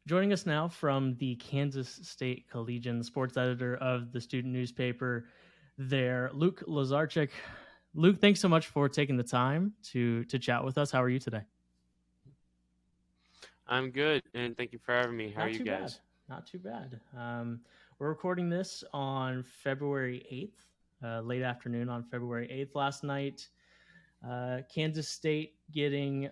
Joining us now from the Kansas State Collegian, sports editor of the student newspaper there, Luke Lazarczyk. Luke, thanks so much for taking the time to chat with us. How are you today? I'm good, and thank you for having me. How are Not you too bad. guys? Not too bad. We're recording this on February 8th, late afternoon on February 8th. Last night, Kansas State getting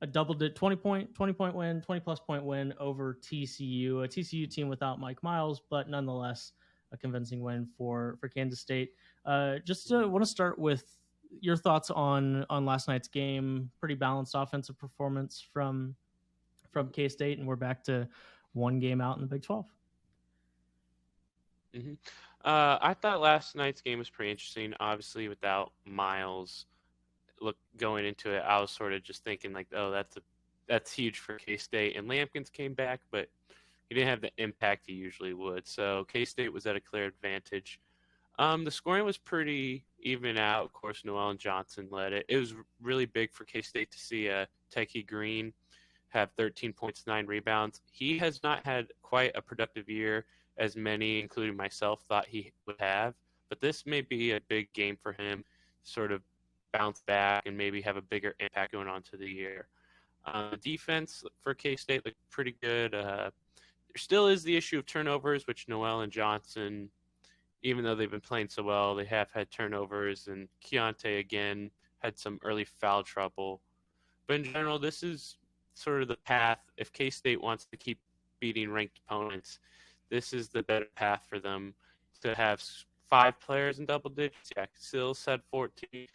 a double 20 point win, 20 plus point win over TCU, a TCU team without Mike Miles, but nonetheless a convincing win for Kansas State. Just want to start with your thoughts on last night's game. Pretty balanced offensive performance from K State, and we're back to one game out in the Big 12. hmm I thought last night's game was pretty interesting. Obviously, without Miles, going into it, I was sort of just thinking like, oh, that's huge for K State. And Lampkins came back, but he didn't have the impact he usually would. So K State was at a clear advantage. The scoring was pretty even out. Of course, Noel and Johnson led it. It was really big for K State to see Techie Green have 13 points, 9 rebounds. He has not had quite a productive year as many, including myself, thought he would have. But this may be a big game for him, sort of bounce back and maybe have a bigger impact going on to the year. Defense for K-State looked pretty good. There still is the issue of turnovers, which Noel and Johnson, even though they've been playing so well, they have had turnovers. And Keontae, again, had some early foul trouble. But in general, this is sort of the path. If K-State wants to keep beating ranked opponents, this is the better path for them to have 5 players in double digits. Yeah, Sills had 14.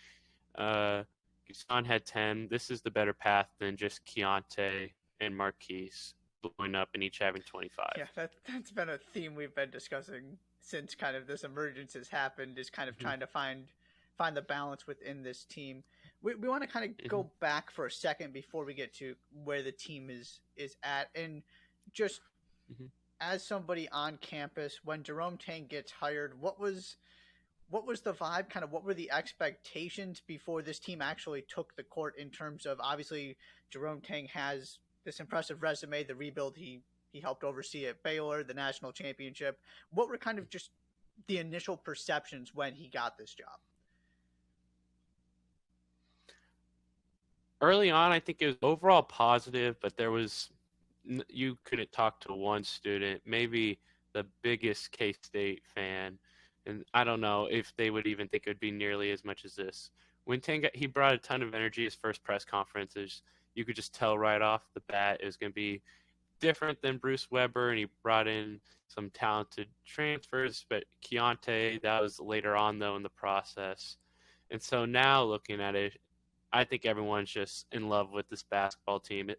Gusan had 10. This is the better path than just Keontae and Marquise blowing up and each having 25. Yeah, that's been a theme we've been discussing since kind of this emergence has happened, is kind of trying to find the balance within this team. We want to kind of go back for a second before we get to where the team is at, and just as somebody on campus, when Jerome Tang gets hired, what was the vibe? Kind of what were the expectations before this team actually took the court, in terms of, obviously Jerome Tang has this impressive resume, the rebuild he helped oversee at Baylor, the national championship. What were kind of just the initial perceptions when he got this job? Early on, I think it was overall positive, but you couldn't talk to one student, maybe the biggest K-State fan, and I don't know if they would even think it would be nearly as much as this. When he brought a ton of energy. His first press conferences, you could just tell right off the bat it was going to be different than Bruce Weber, and he brought in some talented transfers, but Keontae, that was later on, though, in the process. And so now looking at it, I think everyone's just in love with this basketball team.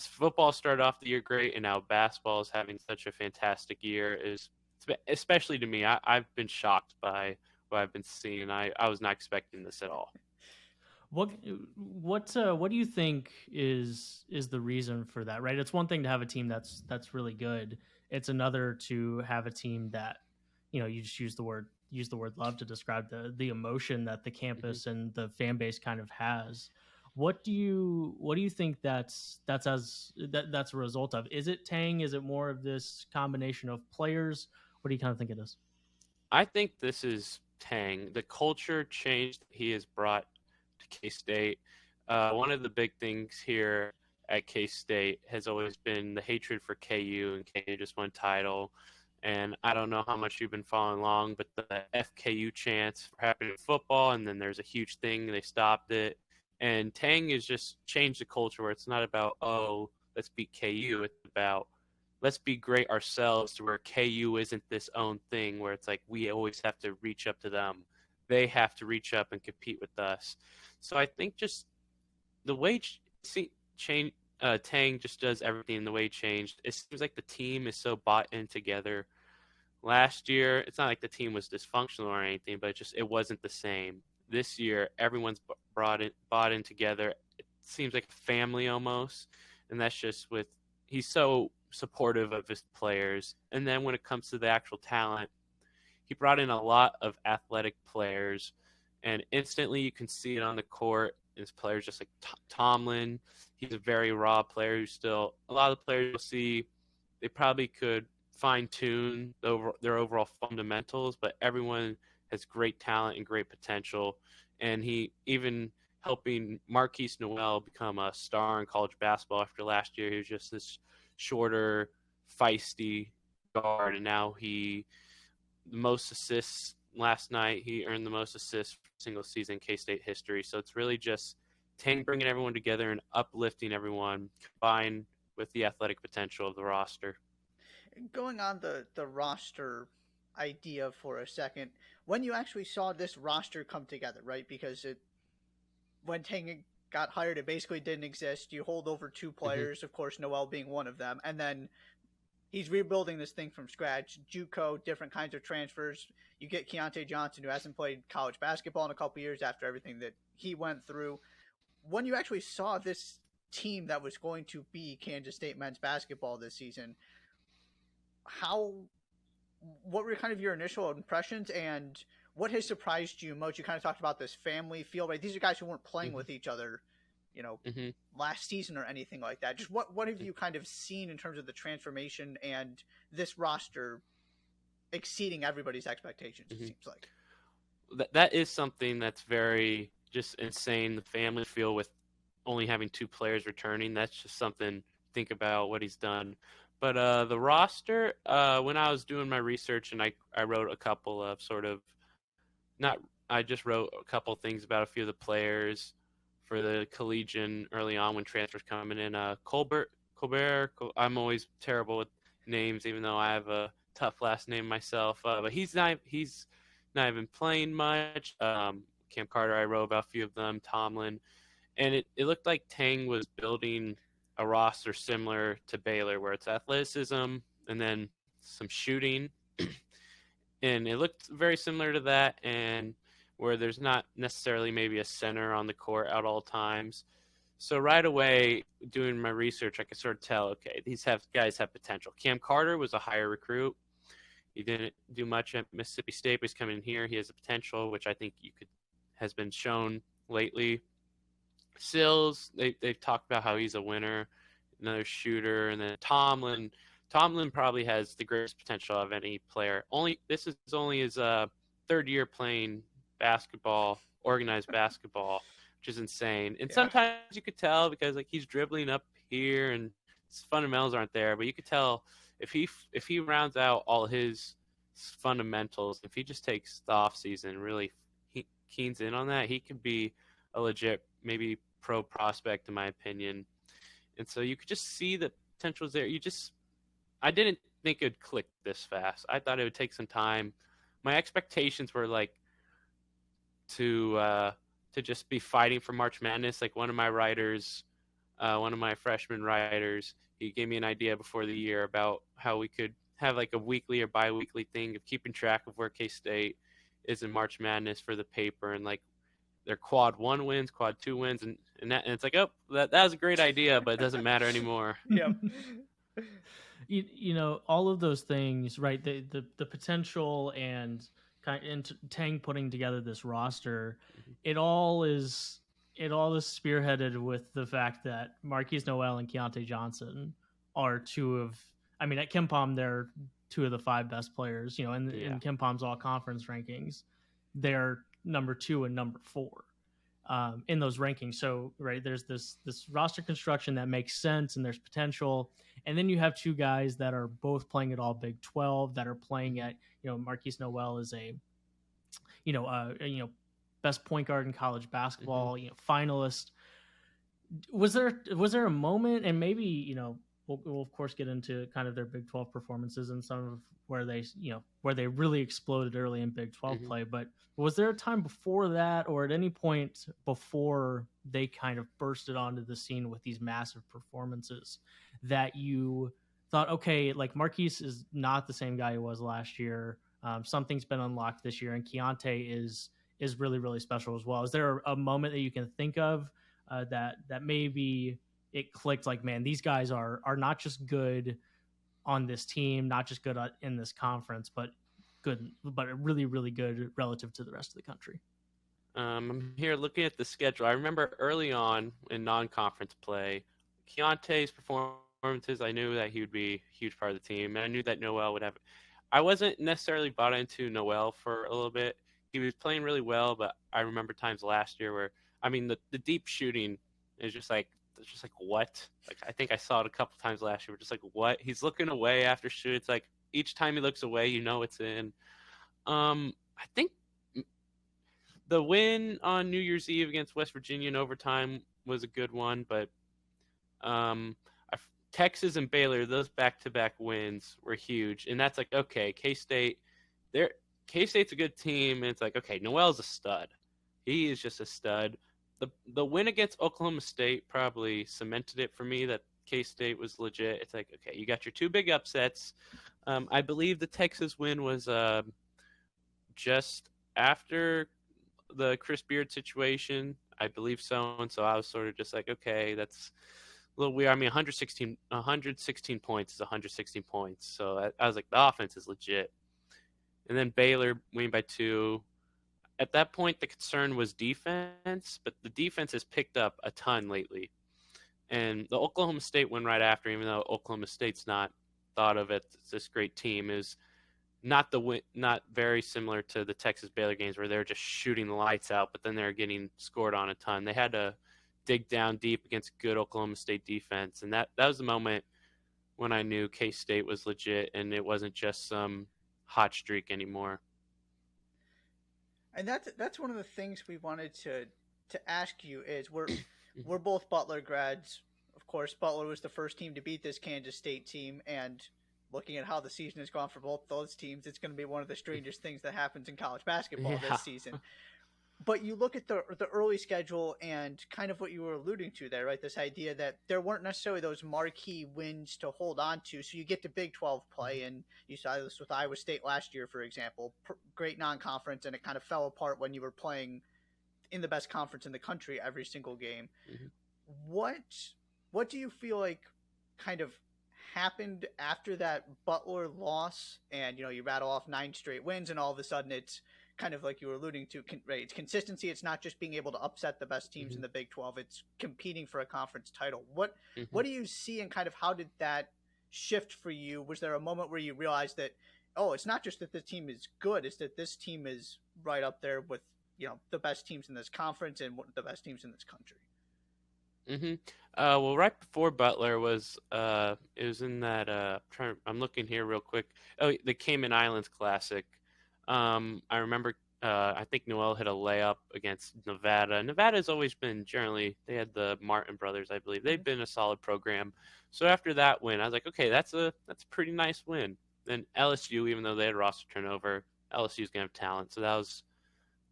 Football started off the year great, and now basketball is having such a fantastic year. Especially to me, I've been shocked by what I've been seeing. I was not expecting this at all. What do you think is the reason for that? Right, it's one thing to have a team that's really good. It's another to have a team that, you just use the word love to describe the emotion that the campus and the fan base kind of has. What do you think that's a result of? Is it Tang? Is it more of this combination of players? What do you kind of think it is? I think this is Tang. The culture change that he has brought to K-State. One of the big things here at K-State has always been the hatred for KU, and KU just won title. And I don't know how much you've been following along, but the FKU chants happened in football, and then there's a huge thing, they stopped it. And Tang has just changed the culture where it's not about, oh, let's beat KU. It's about, let's be great ourselves, to where KU isn't this own thing where it's like we always have to reach up to them. They have to reach up and compete with us. So I think just the way Tang just does everything the way he changed. It seems like the team is so bought in together. Last year, it's not like the team was dysfunctional or anything, but it wasn't the same. This year, everyone's bought in together. It seems like a family almost, and that's just he's so supportive of his players. And then when it comes to the actual talent, he brought in a lot of athletic players, and instantly you can see it on the court. It's players just like Tomlin. He's a very raw player who still, a lot of the players you'll see, they probably could fine-tune their overall fundamentals, but everyone has great talent and great potential. And he even helping Marquise Noel become a star in college basketball after last year. He was just this shorter, feisty guard, and now the most assists last night. He earned the most assists for a single season in K-State history. So it's really just Tang bringing everyone together and uplifting everyone, combined with the athletic potential of the roster. Going on the roster idea for a second, when you actually saw this roster come together, right? Because when Tang got hired, it basically didn't exist. You hold over two players, of course, Noel being one of them, and then he's rebuilding this thing from scratch. JUCO, different kinds of transfers. You get Keontae Johnson, who hasn't played college basketball in a couple years after everything that he went through. When you actually saw this team that was going to be Kansas State men's basketball this season, what were kind of your initial impressions, and what has surprised you most? You kind of talked about this family feel, right? These are guys who weren't playing with each other, last season or anything like that. Just what have you kind of seen in terms of the transformation and this roster exceeding everybody's expectations, it seems like? That is something that's very just insane. The family feel with only having two players returning. That's just something to think about what he's done. But the roster, when I was doing my research, and I wrote a couple of I just wrote a couple things about a few of the players for the Collegian early on when transfers coming in. Colbert, I'm always terrible with names, even though I have a tough last name myself. But he's not even playing much. Cam Carter, I wrote about a few of them. Tomlin, and it looked like Tang was building a roster similar to Baylor, where it's athleticism and then some shooting, and it looked very similar to that, and where there's not necessarily maybe a center on the court at all times. So right away, doing my research, I could sort of tell, okay, these guys have potential. Cam Carter was a higher recruit. He didn't do much at Mississippi State, but he's coming in here. He has a potential, which I think has been shown lately. Sills, they've talked about how he's a winner, another shooter, and then Tomlin probably has the greatest potential of any player. This is only his third year playing basketball, organized basketball, which is insane. And sometimes you could tell because he's dribbling up here and his fundamentals aren't there, but you could tell if he rounds out all his fundamentals, if he just takes the off season, really he keens in on that, he could be a legit maybe pro prospect in my opinion. And so you could just see the potential is there. I didn't think it'd click this fast. I thought it would take some time. My expectations were to just be fighting for March Madness. Like one of my freshman writers, he gave me an idea before the year about how we could have a weekly or bi-weekly thing of keeping track of where K-State is in March Madness for the paper, and their quad 1 wins, quad 2 wins, and it's like, oh, that was a great idea, but it doesn't matter anymore. Yep. All of those things, right? The potential and Tang putting together this roster, it all is spearheaded with the fact that Marquise Noel and Keontae Johnson are at KenPom, they're two of the 5 best players. In KenPom's all conference rankings, they're number 2 and number 4 in those rankings. So right, there's this roster construction that makes sense and there's potential, and then you have 2 guys that are both playing at all Big 12 that are playing at Marquise Noel is a best point guard in college basketball, finalist. Was there a moment, and maybe we'll of course get into kind of their Big 12 performances and some of where they really exploded early in Big 12 play, but was there a time before that, or at any point before they kind of bursted onto the scene with these massive performances, that you thought, okay, Marquise is not the same guy he was last year, something's been unlocked this year, and Keontae is really, really special as well? Is there a moment that you can think of that maybe it clicked, man, these guys are not just good on this team, not just good in this conference, but really, really good relative to the rest of the country? I'm here looking at the schedule. I remember early on in non-conference play, Keontae's performances, I knew that he would be a huge part of the team, and I knew that Noel would have. I wasn't necessarily bought into Noel for a little bit. He was playing really well, but I remember times last year where, I mean, the deep shooting is just like, it's just like, what? Like, I think I saw it a couple times last year. We're just like, what? He's looking away after shoot. It's like each time he looks away, you know it's in. I think the win on New Year's Eve against West Virginia in overtime was a good one, but um, Texas and Baylor, those back-to-back wins were huge, and that's like, okay, K-State, K-State's a good team, and it's like, okay, Noel's a stud. He is just a stud. The win against Oklahoma State probably cemented it for me that K-State was legit. It's like, okay, you got your two big upsets. I believe the Texas win was just after the Chris Beard situation, I believe so, and so I was sort of just like, okay, that's a little weird. I mean, 116 points is 116 points, so I was like, the offense is legit. And then Baylor winning by 2. At that point, the concern was defense, but the defense has picked up a ton lately. And the Oklahoma State win right after, even though Oklahoma State's not thought of as this great team, is not very similar to the Texas Baylor games where they're just shooting the lights out, but then they're getting scored on a ton. They had to dig down deep against good Oklahoma State defense, and that was the moment when I knew K-State was legit and it wasn't just some hot streak anymore. And that's one of the things we wanted to ask you is we're both Butler grads. Of course, Butler was the first team to beat this Kansas State team, and looking at how the season has gone for both those teams, it's going to be one of the strangest things that happens in college basketball this season. But you look at the early schedule and kind of what you were alluding to there, right? This idea that there weren't necessarily those marquee wins to hold on to. So you get to Big 12 play, and you saw this with Iowa State last year, for example. Great non-conference, and it kind of fell apart when you were playing in the best conference in the country every single game. Mm-hmm. What do you feel like kind of happened after that Butler loss, and you rattle off 9 straight wins, and all of a sudden it's kind of like you were alluding to, right? It's consistency. It's not just being able to upset the best teams in the Big 12. It's competing for a conference title. What do you see, and kind of how did that shift for you? Was there a moment where you realized that, oh, it's not just that this team is good, it's that this team is right up there with the best teams in this conference and the best teams in this country? Well, right before Butler was, it was in that, I'm looking here real quick. Oh, the Cayman Islands Classic. I remember, I think Noel hit a layup against Nevada. Nevada's always been generally, they had the Martin brothers, I believe. They've been a solid program. So after that win, I was like, okay, that's a pretty nice win. Then LSU, even though they had roster turnover, LSU's going to have talent. So that was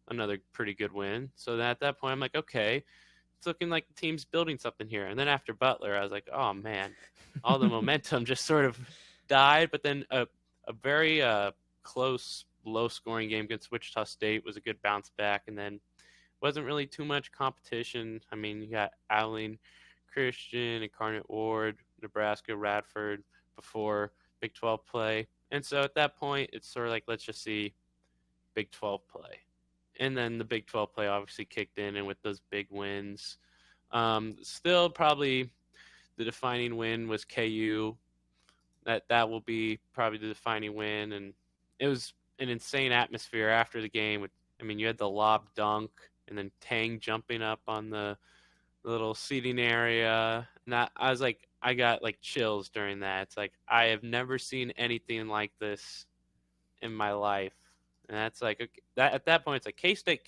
another pretty good win. So then at that point, I'm like, okay, it's looking like the team's building something here. And then after Butler, I was like, oh man, all the momentum just sort of died. But then a very close, low-scoring game against Wichita State was a good bounce back. And then wasn't really too much competition. I mean, you got Abilene Christian, Incarnate Ward, Nebraska, Radford before Big 12 play. And so at that point, it's sort of like, let's just see Big 12 play. And then the Big 12 play obviously kicked in, and with those big wins. Still probably the defining win was KU. That will be probably the defining win. And it was an insane atmosphere after the game. You had the lob dunk, and then Tang jumping up on the little seating area. And I was like, I got like chills during that. It's like, I have never seen anything like this in my life. And that's like, at that point, it's like K-State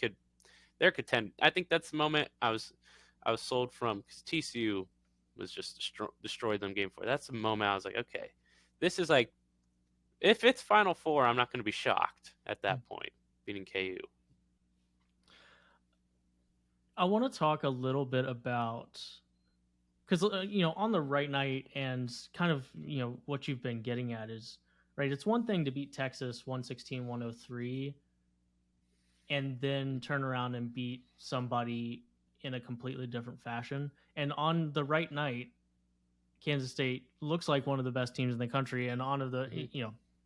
they're contend. I think that's the moment I was sold from, because TCU was just destroyed them game 4. That's the moment I was like, okay, this is like, if it's Final Four, I'm not going to be shocked at that point, beating KU. I want to talk a little bit about, because on the right night, and kind of what you've been getting at is, right, it's one thing to beat Texas 116-103 and then turn around and beat somebody in a completely different fashion. And on the right night, Kansas State looks like one of the best teams in the country, and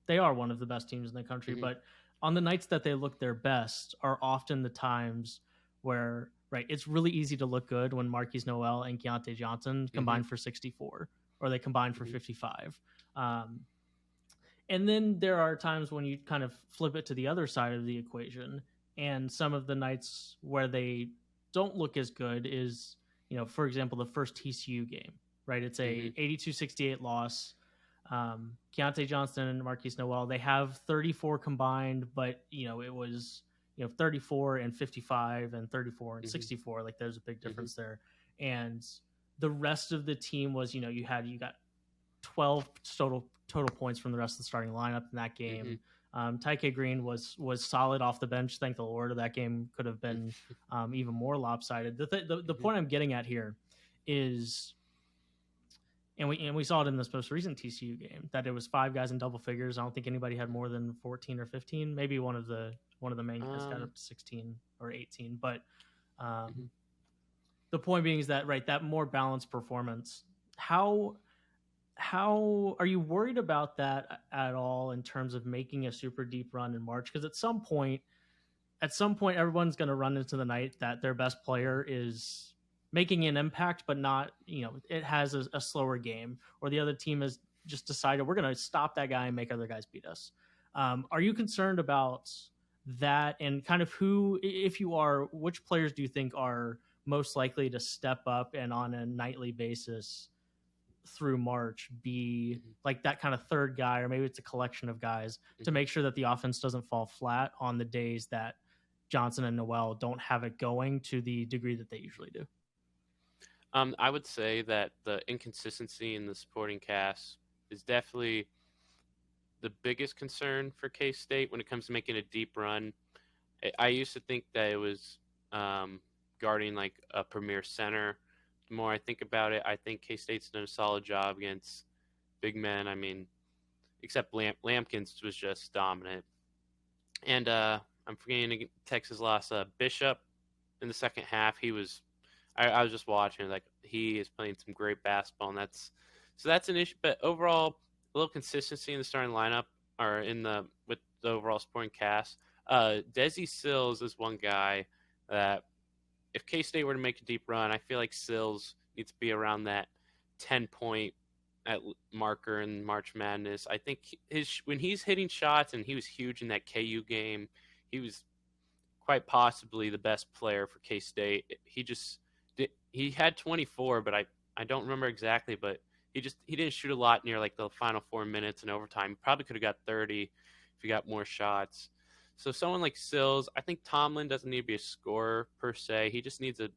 they are one of the best teams in the country. But on the nights that they look their best are often the times where it's really easy to look good when Marquise Noel and Keontae Johnson combine for 64 or they combine for 55. And then there are times when you kind of flip it to the other side of the equation, and some of the nights where they don't look as good is, for example, the first TCU game, right? It's a 82-68 loss. Keontae Johnson and Marquise Noel, they have 34 combined, but it was 34 and 55 and 34 and 64. Like there's a big difference there. And the rest of the team was, you got 12 total points from the rest of the starting lineup in that game. Tyke Green was solid off the bench. Thank the Lord. That game could have been even more lopsided. The point I'm getting at here is, and we saw it in this most recent TCU game, that it was 5 guys in double figures. I don't think anybody had more than 14 or 15. Maybe one of the main guys got up to 16 or 18. But the point being is that that more balanced performance. How are you worried about that at all in terms of making a super deep run in March? Because at some point, everyone's going to run into the night that their best player is making an impact, but not, it has a slower game, or the other team has just decided we're going to stop that guy and make other guys beat us. Are you concerned about that? And kind of who, if you are, which players do you think are most likely to step up and on a nightly basis through March be like that kind of third guy, or maybe it's a collection of guys to make sure that the offense doesn't fall flat on the days that Johnson and Noel don't have it going to the degree that they usually do? I would say that the inconsistency in the supporting cast is definitely the biggest concern for K-State when it comes to making a deep run. I used to think that it was guarding like a premier center. The more I think about it, I think K-State's done a solid job against big men. I mean, except Lampkins was just dominant. And I'm forgetting Texas lost Bishop in the second half. I was just watching, like, he is playing some great basketball, and that's an issue. But overall, a little consistency in the starting lineup or with the overall supporting cast. Desi Sills is one guy that, if K-State were to make a deep run, I feel like Sills needs to be around that 10-point marker in March Madness. I think when he's hitting shots, and he was huge in that KU game, he was quite possibly the best player for K-State. He had 24, but I don't remember exactly, but he didn't shoot a lot near like the final 4 minutes in overtime. He probably could have got 30 if he got more shots. So someone like Sills, I think Tomlin doesn't need to be a scorer per se. He just needs to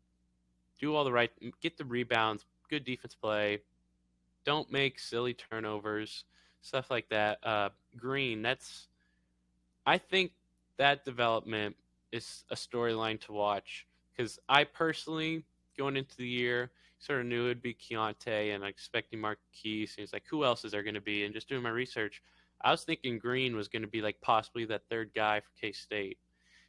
get the rebounds, good defense play, don't make silly turnovers, stuff like that. Green, I think that development is a storyline to watch, because I personally, going into the year, sort of knew it would be Keontae and expecting Marquise. And it's like, who else is there going to be? And just doing my research, I was thinking Green was going to be like possibly that third guy for K-State.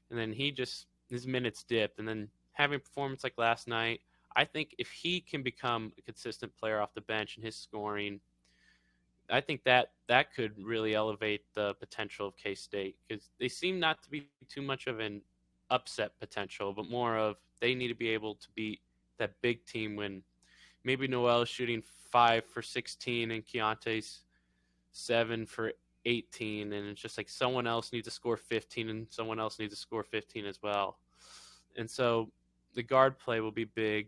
And then his minutes dipped. And then having a performance like last night, I think if he can become a consistent player off the bench and his scoring, I think that could really elevate the potential of K-State, because they seem not to be too much of an upset potential, but more of they need to be able to beat that big team when maybe Noel's shooting 5 for 16 and Keontae's 7 for 18, and it's just like someone else needs to score 15 and someone else needs to score 15 as well. And so the guard play will be big.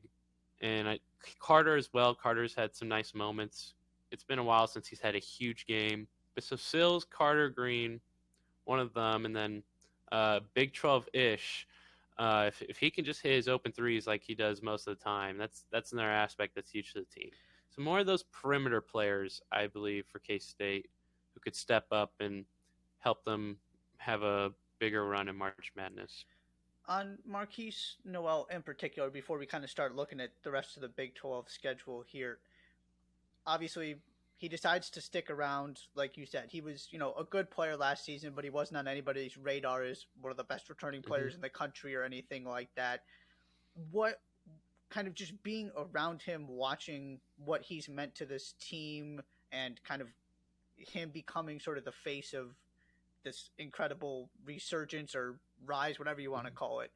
And Carter as well. Carter's had some nice moments. It's been a while since he's had a huge game. But so Sills, Carter, Green, one of them, and then Big 12-ish. If he can just hit his open threes like he does most of the time, that's another aspect that's huge to the team. So more of those perimeter players, I believe, for K-State, who could step up and help them have a bigger run in March Madness. On Marquise Noel in particular, before we kind of start looking at the rest of the Big 12 schedule here, obviously he decides to stick around. Like you said, he was, a good player last season, but he wasn't on anybody's radar as one of the best returning players in the country or anything like that. What kind of just being around him, watching what he's meant to this team, and kind of him becoming sort of the face of this incredible resurgence or rise, whatever you want to call it.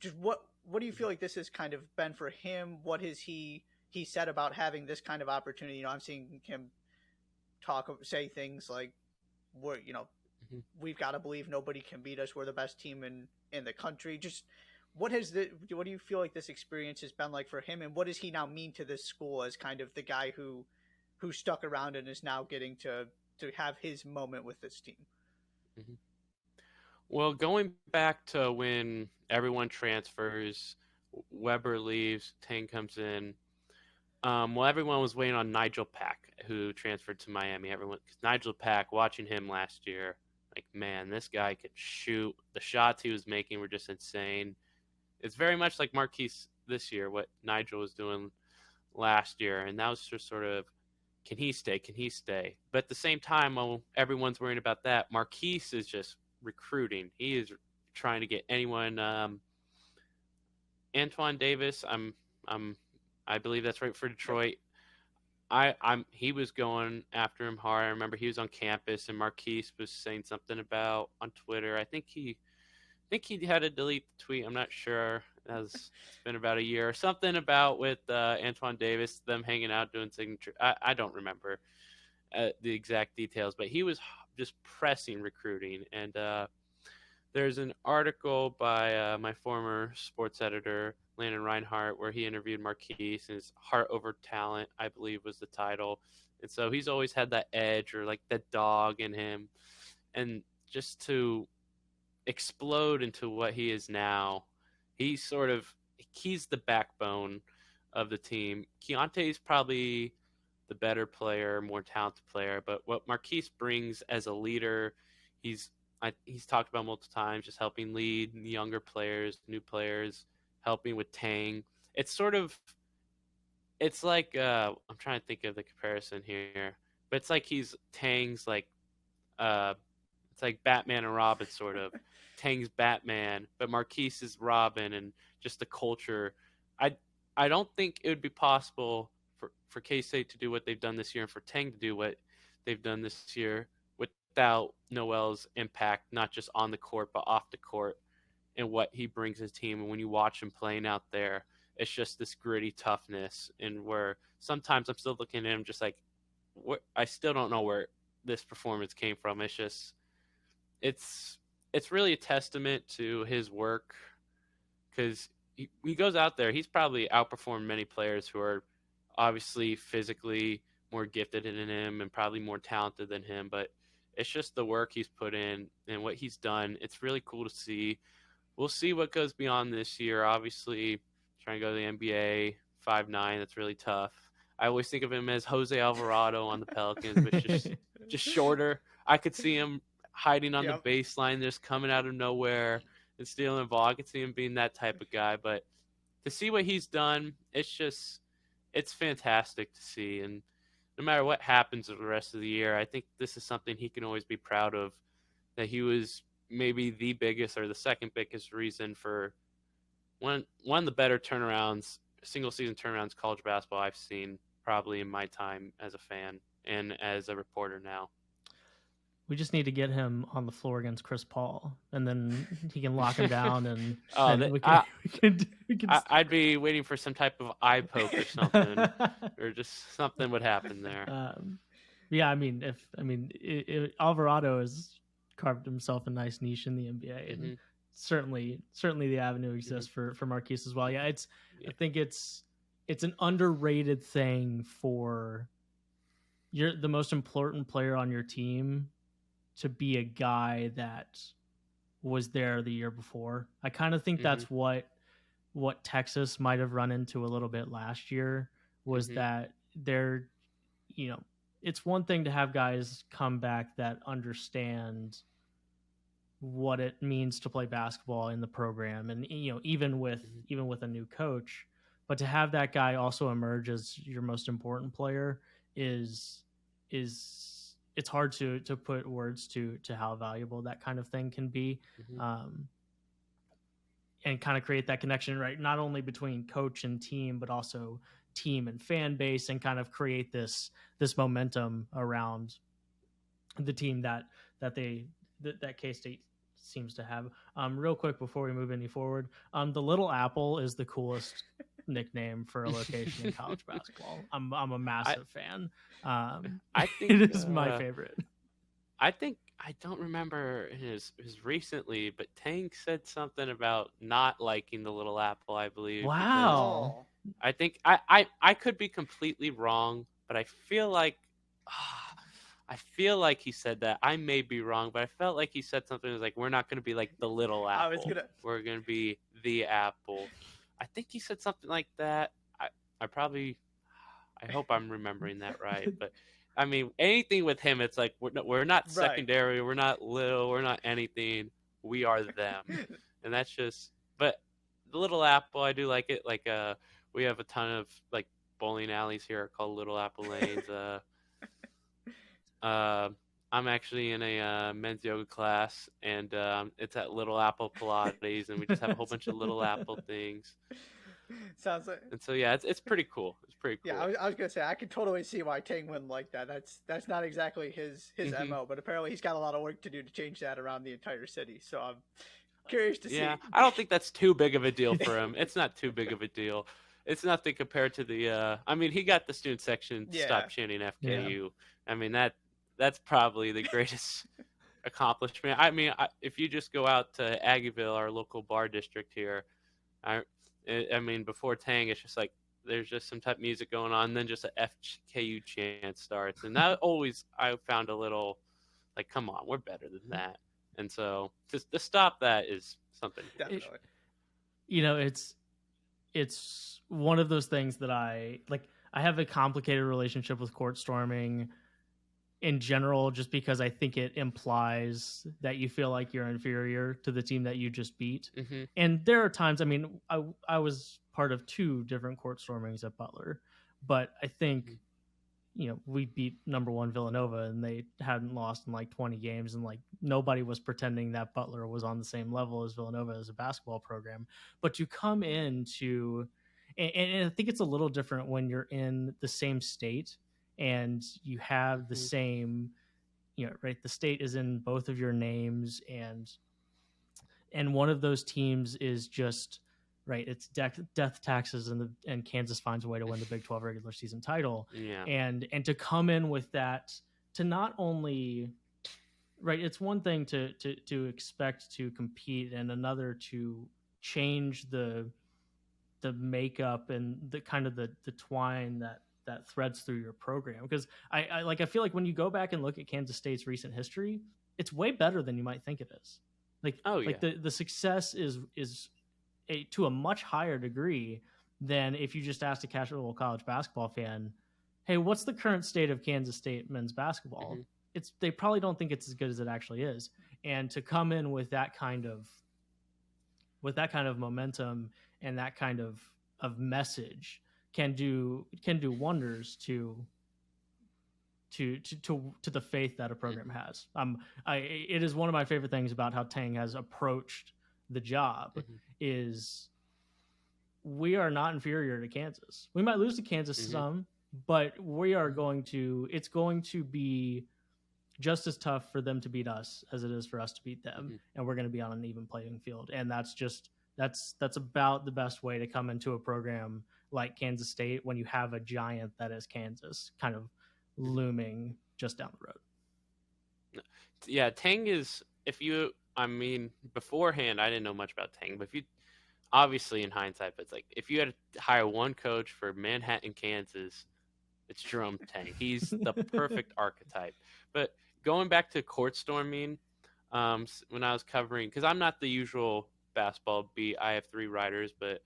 just what do you feel like this has kind of been for him? What has he said about having this kind of opportunity? You know, I'm seeing him say things like, "We're, you know, we've got to believe nobody can beat us. We're the best team in the country." Just what do you feel like this experience has been like for him, and what does he now mean to this school as kind of the guy who stuck around and is now getting to have his moment with this team? Mm-hmm. Well, going back to when everyone transfers, Weber leaves, Tang comes in. Well, everyone was waiting on Nigel Pack, who transferred to Miami. Because Nigel Pack, watching him last year, like, man, this guy could shoot. The shots he was making were just insane. It's very much like Marquise this year, what Nigel was doing last year. And that was just sort of, can he stay? Can he stay? But at the same time, while everyone's worrying about that, Marquise is just recruiting. He is trying to get anyone. Antoine Davis, I believe that's right for Detroit. He was going after him hard. I remember he was on campus and Marquise was saying something about on Twitter. I think he had to delete the tweet. I'm not sure. It's been about a year or something about with Antoine Davis, them hanging out doing signature. I don't remember the exact details, but he was just pressing recruiting. And there's an article by my former sports editor, Landon Reinhardt, where he interviewed Marquise, and his Heart Over Talent, I believe, was the title. And so he's always had that edge or like that dog in him. And just to explode into what he is now, he's the backbone of the team. Keontae's probably the better player, more talented player, but what Marquise brings as a leader, he's talked about multiple times, just helping lead younger players, new players, helping with Tang. It's like I'm trying to think of the comparison here, but it's like he's Tang's like it's like Batman and Robin sort of. Tang's Batman, but Marquise is Robin, and just the culture. I don't think it would be possible for K-State to do what they've done this year and for Tang to do what they've done this year without Noel's impact, not just on the court, but off the court, and what he brings his team. And when you watch him playing out there, it's just this gritty toughness, and where sometimes I'm still looking at him just like, I still don't know where this performance came from. It's just, it's really a testament to his work, because he goes out there. He's probably outperformed many players who are obviously physically more gifted than him and probably more talented than him, but it's just the work he's put in and what he's done. It's really cool to see. We'll see what goes beyond this year. Obviously, trying to go to the NBA, 5'9", that's really tough. I always think of him as Jose Alvarado on the Pelicans, but just shorter. I could see him hiding on the baseline, just coming out of nowhere and stealing the ball. I could see him being that type of guy. But to see what he's done, it's fantastic to see. And no matter what happens the rest of the year, I think this is something he can always be proud of, that he was maybe the biggest or the second biggest reason for one of the better turnarounds, single season turnarounds college basketball I've seen probably in my time as a fan and as a reporter now. We just need to get him on the floor against Chris Paul, and then he can lock him down, and I'd be waiting for some type of eye poke or something, or just something would happen there. Yeah, Alvarado has carved himself a nice niche in the NBA, and certainly the avenue exists for Marquise as well. Yeah, I think it's an underrated thing for the most important player on your team to be a guy that was there the year before. I kind of think that's what Texas might have run into a little bit last year, was that they're, it's one thing to have guys come back that understand what it means to play basketball in the program, and even with a new coach, but to have that guy also emerge as your most important player is it's hard to put words to how valuable that kind of thing can be, and kind of create that connection, right? Not only between coach and team, but also team and fan base, and kind of create this momentum around the team that K-State seems to have. Real quick before we move any forward, the Little Apple is the coolest nickname for a location in college basketball. I'm a massive fan. I think it is my favorite. I think I don't remember his recently, but Tang said something about not liking the Little Apple, I believe. Wow. I think I could be completely wrong, but I feel like he said that. I may be wrong, but I felt like he said something like, "We're not going to be like the Little Apple. We're going to be the Apple." I think he said something like that. I hope I'm remembering that right, but I mean, anything with him, it's like we're not secondary, we're not little, we're not anything. We are them, and that's just. But the Little Apple, I do like it. Like we have a ton of like bowling alleys here called Little Apple Lanes. I'm actually in a men's yoga class, and it's at Little Apple Pilates, and we just have a whole bunch of Little Apple things. Sounds like. And so yeah, it's pretty cool. It's pretty cool. Yeah, I was gonna say I can totally see why Tang wouldn't like that. That's not exactly his MO, but apparently he's got a lot of work to do to change that around the entire city. So I'm curious to see. Yeah, I don't think that's too big of a deal for him. It's not too big of a deal. It's nothing compared to the. I mean, he got the student section stop chanting FKU. Yeah. I mean that's probably the greatest accomplishment. I mean, if you just go out to Aggieville, our local bar district here, I mean, before Tang, it's just like there's just some type of music going on, and then just a FKU chant starts, and that always I found a little like, come on, we're better than that. And so to stop that is something. Definitely. It's one of those things that I have a complicated relationship with court storming in general, just because I think it implies that you feel like you're inferior to the team that you just beat. Mm-hmm. And there are times, I mean, I was part of 2 different court stormings at Butler, but I think, we beat number 1 Villanova, and they hadn't lost in like 20 games, and like nobody was pretending that Butler was on the same level as Villanova as a basketball program. But you come into, and I think it's a little different when you're in the same state and you have the same, right? The state is in both of your names, and one of those teams is just right. It's death taxes, and Kansas finds a way to win the Big 12 regular season title. Yeah. And to come in with that, to not only, right? It's one thing to expect to compete, and another to change the makeup and the kind of the twine that threads through your program. Because I feel like when you go back and look at Kansas State's recent history, it's way better than you might think it is. The success is to a much higher degree than if you just asked a casual college basketball fan, hey, what's the current state of Kansas State men's basketball? Mm-hmm. They probably don't think it's as good as it actually is. And to come in with that kind of momentum and that kind of message can do wonders to the faith that a program has. It is one of my favorite things about how Tang has approached the job. Mm-hmm. Is we are not inferior to Kansas. We might lose to Kansas some, but it's going to be just as tough for them to beat us as it is for us to beat them. And we're going to be on an even playing field. And that's about the best way to come into a program like Kansas State when you have a giant that is Kansas kind of looming just down the road. Yeah, Tang is, beforehand, I didn't know much about Tang, but obviously in hindsight, but it's like, if you had to hire one coach for Manhattan, Kansas, it's Jerome Tang. He's the perfect archetype. But going back to court storming, when I was covering, because I'm not the usual basketball beat, I have 3 writers, but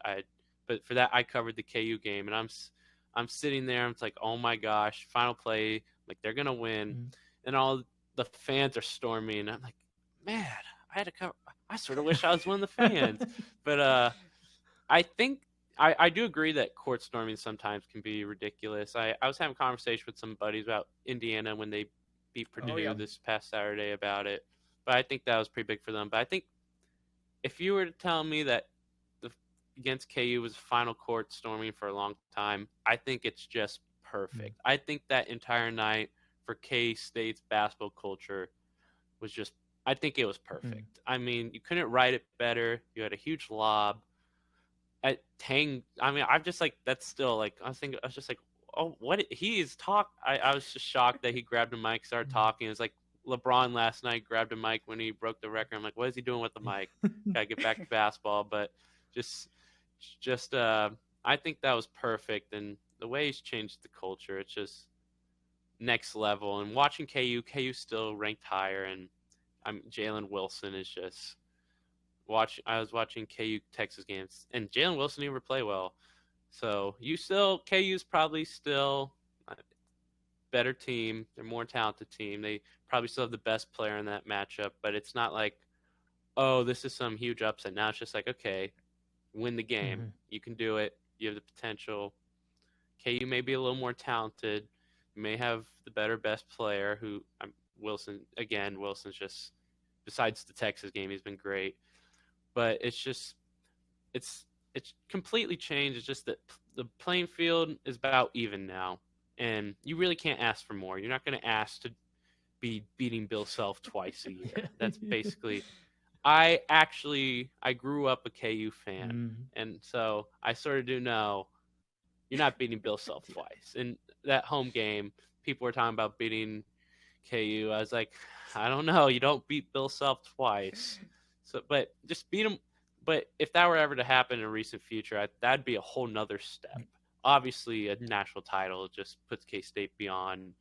for that I covered the KU game, and I'm sitting there, I'm like, oh my gosh, final play, like they're gonna win, and all the fans are storming. I'm like, man, I had to cover. I sort of wish I was one of the fans, but I think I do agree that court storming sometimes can be ridiculous. I was having a conversation with some buddies about Indiana when they beat Purdue this past Saturday about it, but I think that was pretty big for them. But I think if you were to tell me that against KU was final court storming for a long time, I think it's just perfect. I think that entire night for K-State's basketball culture was just I think it was perfect. I mean, you couldn't write it better. You had a huge lob. At Tang, I mean, I'm just like, that's still like, I was just like, oh, what? He is I was just shocked that he grabbed a mic, started talking. It was like LeBron last night grabbed a mic when he broke the record. I'm like, what is he doing with the mic? Gotta get back to basketball. But just, I think that was perfect. And the way he's changed the culture, it's just next level. And watching KU still ranked higher. And Jalen Wilson is just I was watching KU Texas games, and Jalen Wilson didn't ever play well. So KU's probably still a better team. They're a more talented team. They probably still have the best player in that matchup, but it's not like, oh, this is some huge upset. Now it's just like, okay, win the game. Mm-hmm. You can do it. You have the potential. KU may be a little more talented. You may have the best player Wilson. Again, Wilson's just, besides the Texas game, he's been great. But it's completely changed. It's just that the playing field is about even now, and you really can't ask for more. You're not going to ask to be beating Bill Self twice a year. That's basically. I grew up a KU fan, and so I sort of do know you're not beating Bill Self twice. And that home game, people were talking about beating KU. I was like, I don't know. You don't beat Bill Self twice. So, but just beat him. But if that were ever to happen in a recent future, that'd be a whole nother step. Obviously, a national title just puts K-State beyond.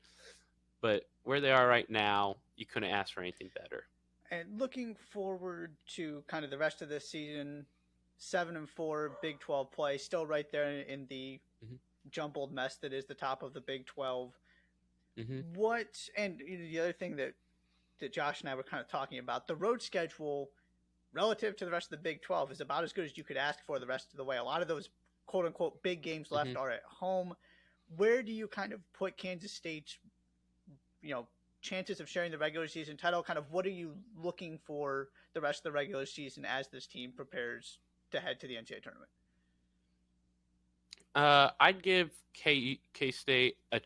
But where they are right now, you couldn't ask for anything better. And looking forward to kind of the rest of this season, 7-4 Big 12 play, still right there in the jumbled mess that is the top of the Big 12. And the other thing that Josh and I were kind of talking about, the road schedule relative to the rest of the Big 12 is about as good as you could ask for the rest of the way. A lot of those quote unquote big games left are at home. Where do you kind of put Kansas State's, chances of sharing the regular season title? Kind of what are you looking for the rest of the regular season as this team prepares to head to the NCAA tournament? I'd give K-State a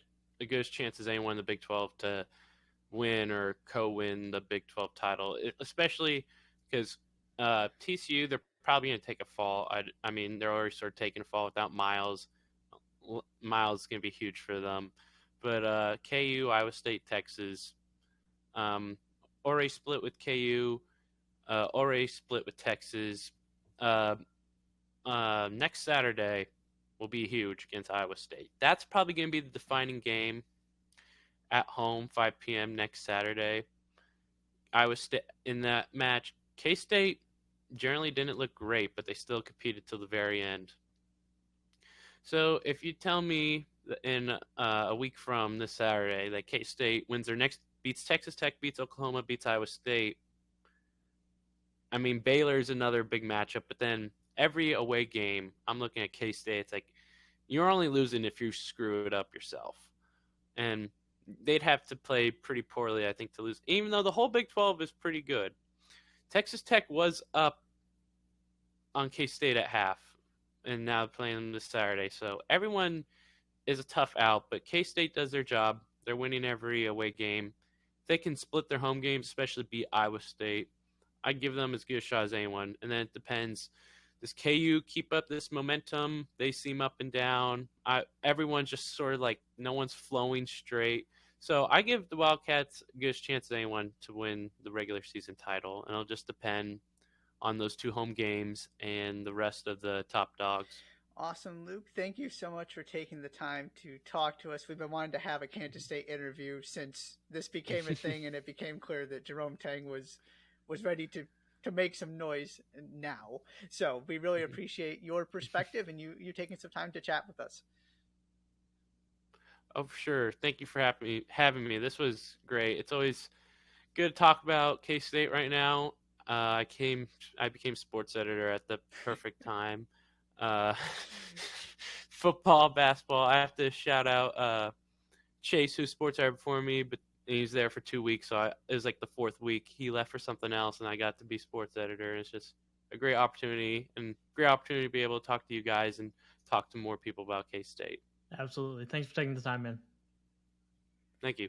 good chance as anyone in the Big 12 to win or co-win the Big 12 title, especially because TCU, they're probably going to take a fall. I mean, they're already sort of taking a fall without Miles. Miles is going to be huge for them. But KU, Iowa State, Texas, already split with KU, already split with Texas. Next Saturday will be huge against Iowa State. That's probably going to be the defining game at home, 5 p.m. next Saturday. Iowa State in that match. K-State generally didn't look great, but they still competed till the very end. So if you tell me in a week from this Saturday that K-State wins their next, beats Texas Tech, beats Oklahoma, beats Iowa State, I mean, Baylor's another big matchup, but then every away game, I'm looking at K-State, it's like, you're only losing if you screw it up yourself. And they'd have to play pretty poorly, I think, to lose, even though the whole Big 12 is pretty good. Texas Tech was up on K-State at half, and now playing them this Saturday. So everyone is a tough out, but K-State does their job. They're winning every away game. They can split their home games, especially beat Iowa State. I'd give them as good a shot as anyone. And then it depends. Does KU keep up this momentum? They seem up and down. Everyone's just sort of like no one's flowing straight. So I give the Wildcats a good chance as anyone to win the regular season title. And it'll just depend on those two home games and the rest of the top dogs. Awesome, Luke. Thank you so much for taking the time to talk to us. We've been wanting to have a Kansas State interview since this became a thing and it became clear that Jerome Tang was ready to make some noise now. So we really appreciate your perspective and you taking some time to chat with us. Oh, for sure. Thank you for having me. This was great. It's always good to talk about K-State right now. I became sports editor at the perfect time. Football, basketball. I have to shout out Chase, who's sports editor before me, but he's there for 2 weeks. So it was like the fourth week. He left for something else, and I got to be sports editor. It's just a great opportunity to be able to talk to you guys and talk to more people about K-State. Absolutely. Thanks for taking the time, man. Thank you.